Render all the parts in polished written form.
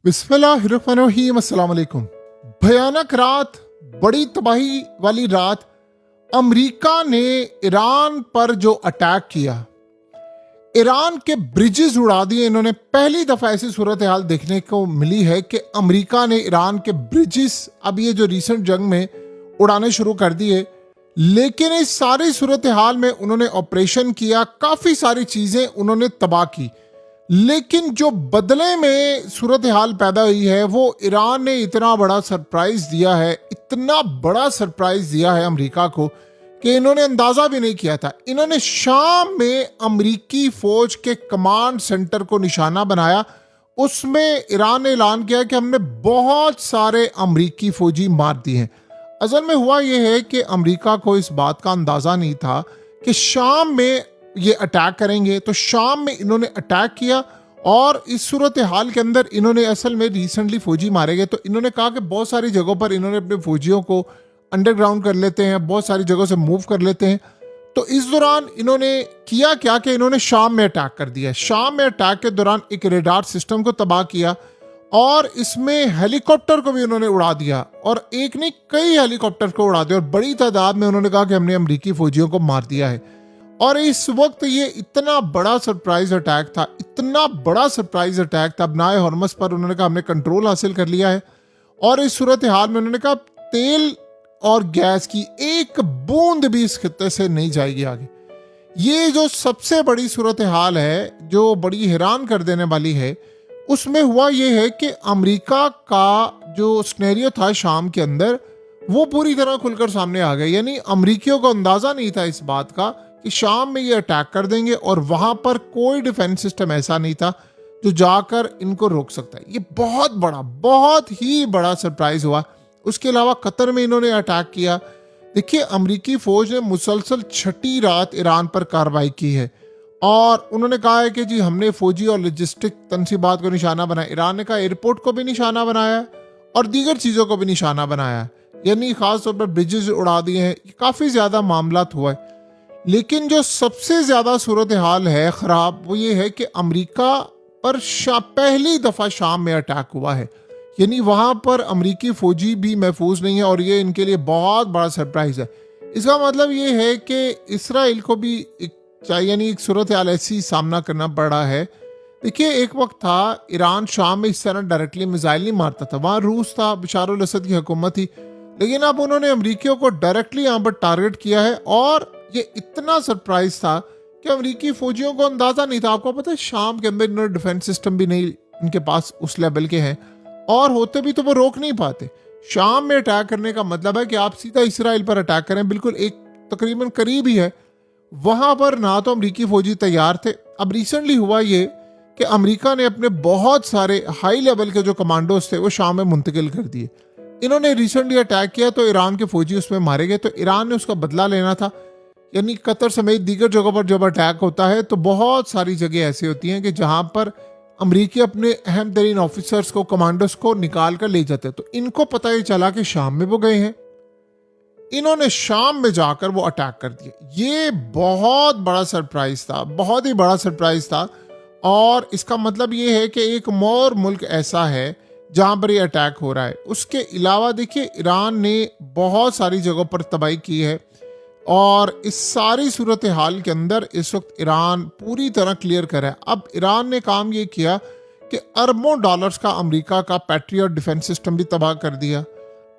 बिस्मिल्लाहिर्रहमानिर्रहीम, अस्सलाम वालेकुम। भयानक रात, बड़ी तबाही वाली रात। अमेरिका ने ईरान पर जो अटैक किया, ईरान के ब्रिजेस उड़ा दिए इन्होंने। पहली दफा ऐसी सूरत हाल देखने को मिली है कि अमेरिका ने ईरान के ब्रिजेस, अब ये जो रिसेंट जंग में, उड़ाने शुरू कर दिए। लेकिन इस सारी सूरत हाल में उन्होंने ऑपरेशन किया, काफी सारी चीजें उन्होंने तबाह की। लेकिन जो बदले में सूरत हाल पैदा हुई है, वो ईरान ने इतना बड़ा सरप्राइज दिया है, इतना बड़ा सरप्राइज दिया है अमेरिका को कि इन्होंने अंदाजा भी नहीं किया था। इन्होंने शाम में अमेरिकी फौज के कमांड सेंटर को निशाना बनाया। उसमें ईरान ने ऐलान किया कि हमने बहुत सारे अमेरिकी फौजी मार दिए हैं। असल में हुआ यह है कि अमेरिका को इस बात का अंदाजा नहीं था कि शाम में ये अटैक करेंगे। तो शाम में इन्होंने अटैक किया और इस सूरत हाल के अंदर इन्होंने असल में रिसेंटली फौजी मारे गए। तो इन्होंने कहा कि बहुत सारी जगहों पर इन्होंने अपने फौजियों को अंडरग्राउंड कर लेते हैं, बहुत सारी जगहों से मूव कर लेते हैं। तो इस दौरान इन्होंने किया क्या कि इन्होंने शाम में अटैक कर दिया। शाम में अटैक के दौरान एक रेडार सिस्टम को तबाह किया और इसमें हेलीकॉप्टर को भी उन्होंने उड़ा दिया, और एक नहीं कई हेलीकॉप्टर को उड़ा दिया, और बड़ी तादाद में उन्होंने कहा कि हमने अमेरिकी फौजियों को मार दिया है। और इस वक्त ये इतना बड़ा सरप्राइज अटैक था, इतना बड़ा सरप्राइज अटैक था। बनाए हॉर्मस पर उन्होंने कहा हमने कंट्रोल हासिल कर लिया है। और इस सूरत हाल में उन्होंने कहा तेल और गैस की एक बूंद भी इस खित्ते से नहीं जाएगी आगे। ये जो सबसे बड़ी सूरत हाल है, जो बड़ी हैरान कर देने वाली है, उसमें हुआ ये है कि अमेरिका का जो स्नेरियो था शाम के अंदर, वो पूरी तरह खुलकर सामने आ गया। यानी अमेरिकियों को अंदाजा नहीं था इस बात का कि शाम में ये अटैक कर देंगे, और वहां पर कोई डिफेंस सिस्टम ऐसा नहीं था जो जाकर इनको रोक सकता है। ये बहुत बड़ा, बहुत ही बड़ा सरप्राइज हुआ। उसके अलावा कतर में इन्होंने अटैक किया। देखिए, अमेरिकी फौज ने मुसलसल छठी रात ईरान पर कार्रवाई की है, और उन्होंने कहा है कि जी हमने फौजी और लॉजिस्टिक तनसीबात को निशाना बनाया। ईरान ने कहा एयरपोर्ट को भी निशाना बनाया और दीगर चीज़ों को भी निशाना बनाया, यानी खास तौर पर ब्रिजेस उड़ा दिए हैं। काफ़ी ज़्यादा मामला हुआ है। लेकिन जो सबसे ज़्यादा सूरत हाल है ख़राब, वो ये है कि अमेरिका पर पहली दफ़ा शाम में अटैक हुआ है। यानी वहाँ पर अमेरिकी फ़ौजी भी महफूज नहीं है, और ये इनके लिए बहुत बड़ा सरप्राइज़ है। इसका मतलब ये है कि इसराइल को भी यानी एक सूरत हाल ऐसी सामना करना पड़ा है। देखिए, एक वक्त था ईरान शाम में इस तरह डायरेक्टली मिसाइल नहीं मारता था। वहाँ रूस था, बशार अल असद की हुकूमत थी। लेकिन अब उन्होंने अमेरिकियों को डायरेक्टली यहाँ पर टारगेट किया है, और ये इतना सरप्राइज था कि अमेरिकी फौजियों को अंदाजा नहीं था। आपको पता है, शाम के अंदर इन्होंने डिफेंस सिस्टम भी नहीं इनके पास उस लेवल के हैं, और होते भी तो वो रोक नहीं पाते। शाम में अटैक करने का मतलब है कि आप सीधा इसराइल पर अटैक करें, बिल्कुल एक तकरीबन करीब ही है। वहां पर ना तो अमेरिकी फौजी तैयार थे। अब रिसेंटली हुआ ये कि अमेरिका ने अपने बहुत सारे हाई लेवल के जो कमांडोज थे वो शाम में मुंतकिल कर दिए। इन्होंने रिसेंटली अटैक किया तो ईरान के फौजी उसमें मारे गए, तो ईरान ने उसका बदला लेना था। यानी कतर समेत दीगर जगहों पर जब अटैक होता है तो बहुत सारी जगह ऐसी होती हैं कि जहां पर अमेरिकी अपने अहम तरीन ऑफिसर्स को, कमांडोज को निकाल कर ले जाते हैं। तो इनको पता ही चला कि शाम में वो गए हैं, इन्होंने शाम में जाकर वो अटैक कर दिया। ये बहुत बड़ा सरप्राइज था, बहुत ही बड़ा सरप्राइज था। और इसका मतलब ये है कि एक और मुल्क ऐसा है जहां पर ये अटैक हो रहा है। उसके अलावा देखिए, ईरान ने बहुत सारी जगहों पर तबाही की है, और इस सारी सूरत हाल के अंदर इस वक्त ईरान पूरी तरह क्लियर कर रहा है। अब ईरान ने काम ये किया कि अरबों डॉलर्स का अमेरिका का पैट्रियट डिफेंस सिस्टम भी तबाह कर दिया,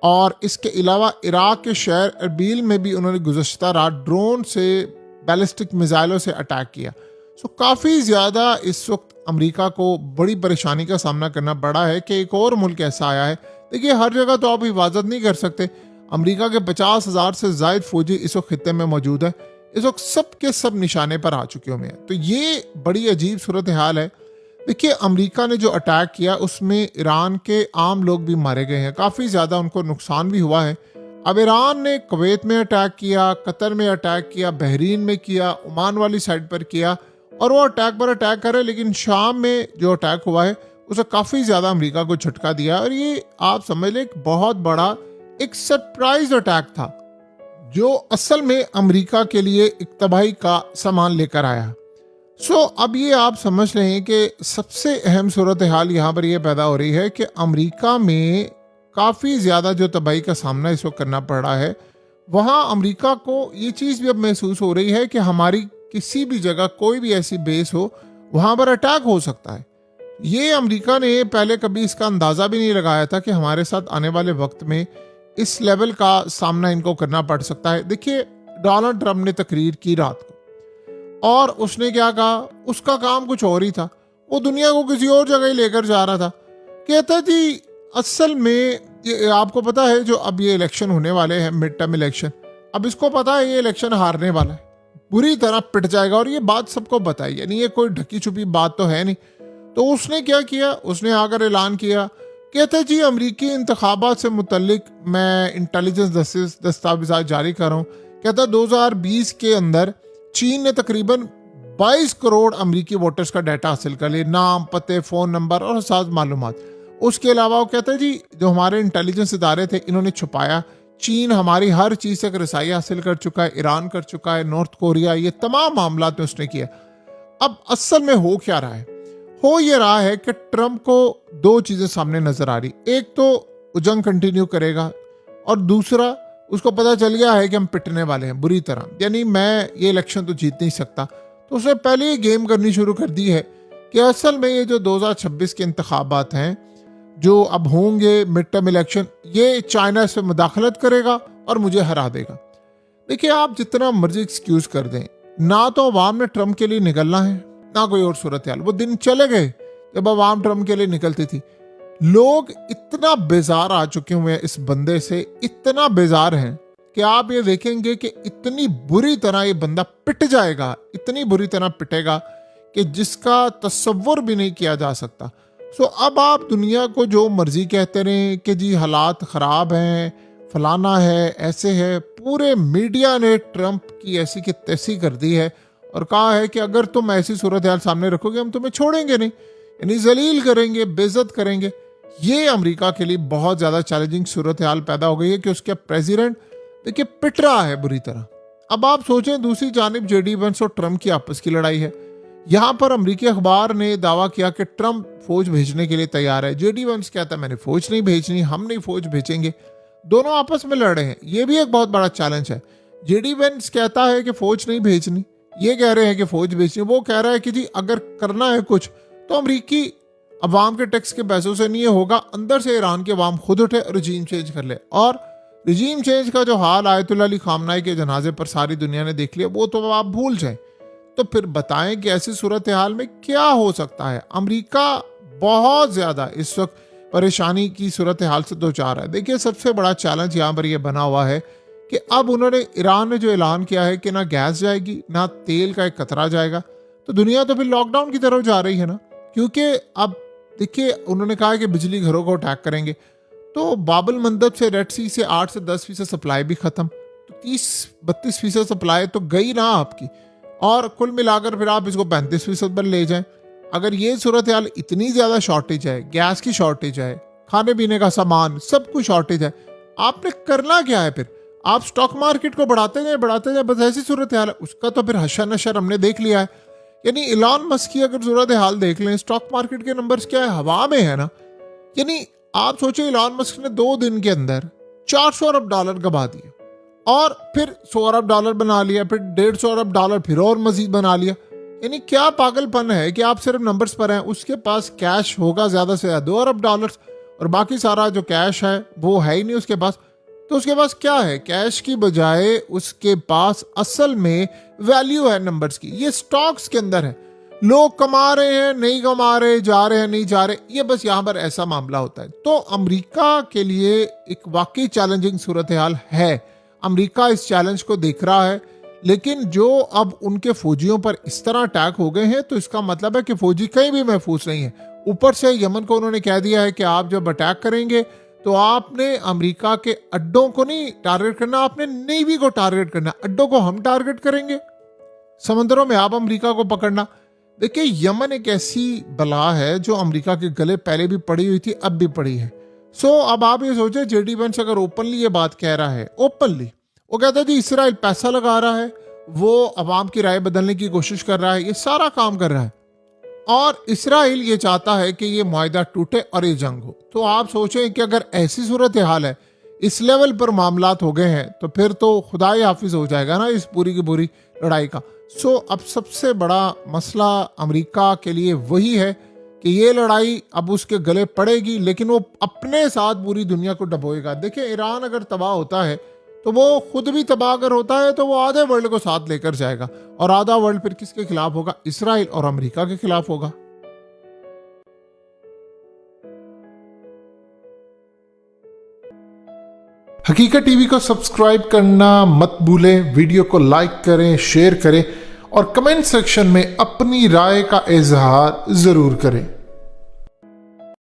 और इसके अलावा इराक के शहर अरबील में भी उन्होंने गुज़श्ता रात ड्रोन से, बैलिस्टिक मिसाइलों से अटैक किया। सो काफ़ी ज़्यादा इस वक्त अमेरिका को बड़ी परेशानी का सामना करना पड़ा है कि एक और मुल्क ऐसा आया है। देखिए, हर जगह तो आप हिफाजत नहीं कर सकते। अमेरिका के 50,000 से ज़ायद फौजी इस वक्त खित्ते में मौजूद है। इस वक्त सब के सब निशाने पर आ चुके हुए हैं। तो ये बड़ी अजीब सूरत हाल है। देखिए, अमेरिका ने जो अटैक किया उसमें ईरान के आम लोग भी मारे गए हैं, काफ़ी ज़्यादा उनको नुकसान भी हुआ है। अब ईरान ने कुवैत में अटैक किया, कतर में अटैक किया, बहरीन में किया, ओमान वाली साइड पर किया, और वो अटैक पर अटैक करे। लेकिन शाम में जो अटैक हुआ है उसे काफ़ी ज़्यादा अमेरिका को झटका दिया, और ये आप समझ लें एक बहुत बड़ा एक सरप्राइज अटैक था, जो असल में अमेरिका के लिए एक तबाही का सामान लेकर आया। अब ये आप समझ रहे हैं कि सबसे अहम सूरत हाल यहाँ पर ये पैदा हो रही है कि अमेरिका में काफ़ी ज़्यादा जो तबाही का सामना इस वक्त करना पड़ रहा है, वहाँ अमेरिका को ये चीज़ भी अब महसूस हो रही है कि हमारी किसी भी जगह कोई भी ऐसी बेस हो, वहाँ पर अटैक हो सकता है। ये अमेरिका ने पहले कभी इसका अंदाज़ा भी नहीं लगाया था कि हमारे साथ आने वाले वक्त में इस लेवल का सामना इनको करना पड़ सकता है। देखिए, डोनाल्ड ट्रंप ने तकरीर की रात को, और उसने क्या कहा, उसका काम कुछ और ही था। वो दुनिया को किसी और जगह ही लेकर जा रहा था। कहता जी असल में ये आपको पता है जो अब ये इलेक्शन होने वाले हैं, मिड टर्म इलेक्शन, अब इसको पता है ये इलेक्शन हारने वाला है, बुरी तरह पिट जाएगा, और ये बात सबको बताई, यानी ये कोई ढकी छुपी बात तो है नहीं। तो उसने क्या किया, उसने आकर ऐलान किया, कहते जी अमरीकी इंतखाबात से मुतल्लिक मैं इंटेलिजेंस दस्तावेजात जारी कर रहा हूँ। कहता 2020 के अंदर चीन ने तकरीबन 22 करोड़ अमरीकी वोटर्स का डाटा हासिल कर लिया, नाम, पते, फ़ोन नंबर और हसास मालूमात। उसके अलावा वो कहते हैं जी जो हमारे इंटेलिजेंस इदारे थे इन्होंने छुपाया, चीन हमारी हर चीज़ से रसाई हासिल कर चुका है, ईरान कर चुका है, नॉर्थ कोरिया, ये तमाम मामला में उसने किया। अब असल में हो क्या रहा है, हो ये रहा है कि ट्रंप को दो चीज़ें सामने नजर आ रही, एक तो जंग कंटिन्यू करेगा, और दूसरा उसको पता चल गया है कि हम पिटने वाले हैं बुरी तरह, यानी मैं ये इलेक्शन तो जीत नहीं सकता। तो उसने पहले ही गेम करनी शुरू कर दी है कि असल में ये जो 2026 के इंतखाबात हैं जो अब होंगे, मिड टर्म इलेक्शन, ये चाइना से मुदाखलत करेगा और मुझे हरा देगा। देखिए, आप जितना मर्जी एक्सक्यूज कर दें, ना तो अवाम ने ट्रंप के लिए निकलना है, ना कोई और सूरत हाल। वो दिन चले गए जब अवाम ट्रंप के लिए निकलती थी। लोग इतना बेजार आ चुके हुए हैं इस बंदे से, इतना बेजार हैं कि आप ये देखेंगे कि इतनी बुरी तरह ये बंदा पिट जाएगा, इतनी बुरी तरह पिटेगा कि जिसका तस्वुर भी नहीं किया जा सकता। अब आप दुनिया को जो मर्जी कहते रहें कि जी हालात ख़राब हैं, फलाना है, ऐसे है, पूरे मीडिया ने ट्रंप की ऐसी की तैसी कर दी है और कहा है कि अगर तुम ऐसी सूरत हाल सामने रखोगे हम तुम्हें छोड़ेंगे नहीं, यानी जलील करेंगे, बेइज्जत करेंगे। ये अमेरिका के लिए बहुत ज़्यादा चैलेंजिंग सूरत हाल पैदा हो गई है कि उसके प्रेसिडेंट देखिए पिट रहा है बुरी तरह। अब आप सोचें, दूसरी जानिब जेडी वेंस और ट्रंप की आपस की लड़ाई है। यहाँ पर अमेरिकी अखबार ने दावा किया कि ट्रंप फौज भेजने के लिए तैयार है। जेडी वेंस कहता है मैंने फौज नहीं भेजनी, हम नहीं फौज भेजेंगे। दोनों आपस में लड़ रहे हैं, ये भी एक बहुत बड़ा चैलेंज है। जेडी वेंस कहता है कि फौज नहीं भेजनी, ये कह रहे हैं कि फौज भेजनी। वो कह रहा है कि जी अगर करना है कुछ तो अमरीकी अवाम के टैक्स के पैसों से नहीं होगा, अंदर से ईरान के अवाम खुद उठे और रजीम चेंज कर ले। और रजीम चेंज का जो हाल आयतुल्लाह अली खामनाई के जनाजे पर सारी दुनिया ने देख लिया, वो तो आप भूल जाएं। तो फिर बताएं कि ऐसी सूरत हाल में क्या हो सकता है। अमेरिका बहुत ज़्यादा इस वक्त परेशानी की सूरत हाल से दो चार है। देखिए, सबसे बड़ा चैलेंज यहाँ पर यह बना हुआ है कि अब ईरान ने जो ऐलान किया है कि ना गैस जाएगी ना तेल का एक कतरा जाएगा, तो दुनिया तो फिर लॉकडाउन की तरफ जा रही है ना। क्योंकि अब देखिए, उन्होंने कहा है कि बिजली घरों को अटैक करेंगे, तो बाबल मंदब से रेड सी से 8 से 10% सप्लाई भी खत्म, तो 30-32% सप्लाई तो गई ना आपकी। और कुल मिलाकर फिर आप इसको 35% पर ले जाएं। अगर ये सूरत हाल इतनी ज़्यादा शॉर्टेज है, गैस की शॉर्टेज है, खाने पीने का सामान, सब कुछ शॉर्टेज है, आपने करना क्या है फिर? आप स्टॉक मार्केट को बढ़ाते जाए, बस ऐसी सूरत हाल है। उसका तो फिर हशर नशर हमने देख लिया है। यानी इलॉन मस्क की अगर सूरत हाल देख लें, स्टॉक मार्केट के नंबर्स क्या है, हवा में है ना। यानी आप सोचो, इलॉन मस्क ने 2 दिन के अंदर $400 अरब गवा दिए, और फिर $100 अरब बना लिया, फिर $150 अरब फिर और मजीद बना लिया। यानी क्या पागलपन है कि आप सिर्फ नंबर्स पर हैं। उसके पास कैश होगा ज़्यादा से ज़्यादा $2 अरब, और बाकी सारा जो कैश है वो है ही नहीं उसके पास। तो उसके पास क्या है? कैश की बजाय उसके पास असल में वैल्यू है नंबर्स की। ये स्टॉक्स के अंदर है, लोग कमा रहे हैं, नहीं कमा रहे, जा रहे हैं, नहीं जा रहे, ये बस यहाँ पर ऐसा मामला होता है। तो अमेरिका के लिए एक वाकई चैलेंजिंग सूरत हाल है। अमेरिका इस चैलेंज को देख रहा है, लेकिन जो अब उनके फौजियों पर इस तरह अटैक हो गए हैं, तो इसका मतलब है कि फौजी कहीं भी महफूज नहीं है। ऊपर से यमन को उन्होंने कह दिया है कि आप जब अटैक करेंगे तो आपने अमेरिका के अड्डों को नहीं टारगेट करना, आपने नेवी को टारगेट करना। अड्डों को हम टारगेट करेंगे, समंदरों में आप अमेरिका को पकड़ना। देखिए, यमन एक ऐसी बला है जो अमेरिका के गले पहले भी पड़ी हुई थी, अब भी पड़ी है। अब आप ये सोचे, जेडी वेंस अगर ओपनली ये बात कह रहा है, ओपनली वो कहता है जी इसराइल पैसा लगा रहा है वो अवाम की राय बदलने की कोशिश कर रहा है, ये सारा काम कर रहा है। और इसराइल ये चाहता है कि ये मुआहिदा टूटे और ये जंग हो। तो आप सोचें कि अगर ऐसी सूरत हाल है, इस लेवल पर मामलात हो गए हैं, तो फिर तो खुदाई हाफिज हो जाएगा ना इस पूरी की पूरी लड़ाई का। अब सबसे बड़ा मसला अमेरिका के लिए वही है कि ये लड़ाई अब उसके गले पड़ेगी, लेकिन वो अपने साथ पूरी दुनिया को डबोएगा। देखिए, ईरान अगर तबाह होता है तो वो खुद भी तबाह अगर होता है तो वो आधे वर्ल्ड को साथ लेकर जाएगा, और आधा वर्ल्ड फिर किसके खिलाफ होगा? इसराइल और अमेरिका के खिलाफ होगा। हकीकत टीवी को सब्सक्राइब करना मत भूलें, वीडियो को लाइक करें, शेयर करें और कमेंट सेक्शन में अपनी राय का इजहार जरूर करें।